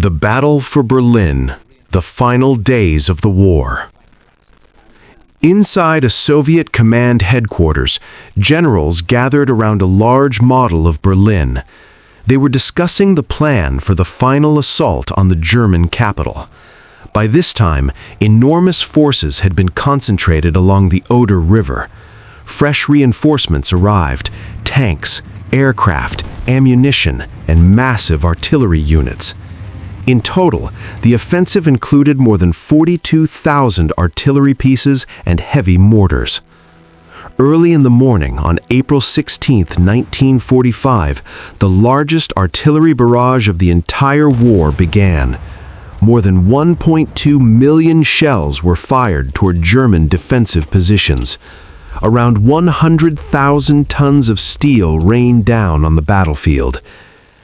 The battle for Berlin, the final days of the war. Inside a Soviet command headquarters, generals gathered around a large model of Berlin. They were discussing the plan for the final assault on the German capital. By this time, enormous forces had been concentrated along the Oder River. Fresh reinforcements arrived: tanks, aircraft, ammunition, and massive artillery units. In total, the offensive included more than 42,000 artillery pieces and heavy mortars. Early in the morning, on April 16, 1945, the largest artillery barrage of the entire war began. More than 1.2 million shells were fired toward German defensive positions. Around 100,000 tons of steel rained down on the battlefield.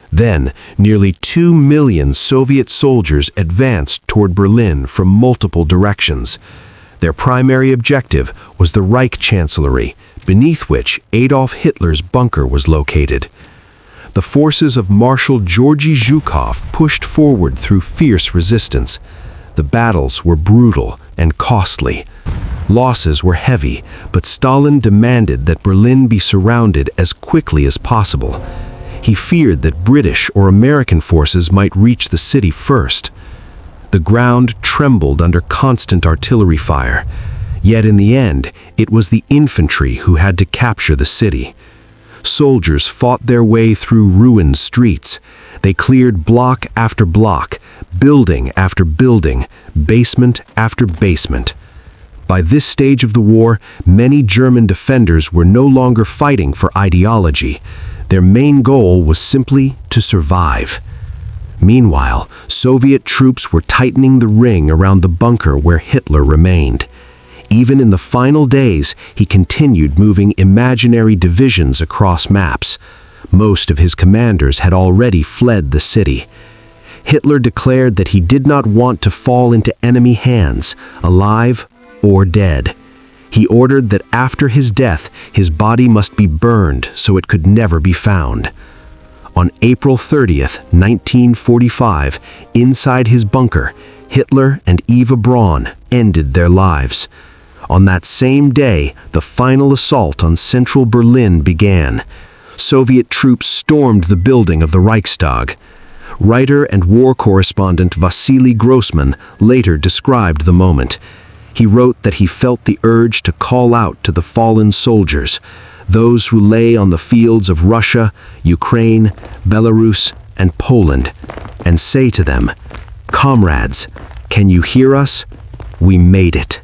Then, nearly 2 million Soviet soldiers advanced toward Berlin from multiple directions. Their primary objective was the Reich Chancellery, beneath which Adolf Hitler's bunker was located. The forces of Marshal Georgy Zhukov pushed forward through fierce resistance. The battles were brutal and costly. Losses were heavy, but Stalin demanded that Berlin be surrounded as quickly as possible. He feared that British or American forces might reach the city first. The ground trembled under constant artillery fire. Yet in the end, it was the infantry who had to capture the city. Soldiers fought their way through ruined streets. They cleared block after block, building after building, basement after basement. By this stage of the war, many German defenders were no longer fighting for ideology. Their main goal was simply to survive. Meanwhile, Soviet troops were tightening the ring around the bunker where Hitler remained. Even in the final days, he continued moving imaginary divisions across maps. Most of his commanders had already fled the city. Hitler declared that he did not want to fall into enemy hands, alive or dead. He ordered that after his death, his body must be burned so it could never be found. On April 30th, 1945, inside his bunker, Hitler and Eva Braun ended their lives. On that same day, the final assault on central Berlin began. Soviet troops stormed the building of the Reichstag. Writer and war correspondent Vasily Grossman later described the moment. He wrote that he felt the urge to call out to the fallen soldiers, those who lay on the fields of Russia, Ukraine, Belarus, and Poland, and say to them, "Comrades, can you hear us? We made it."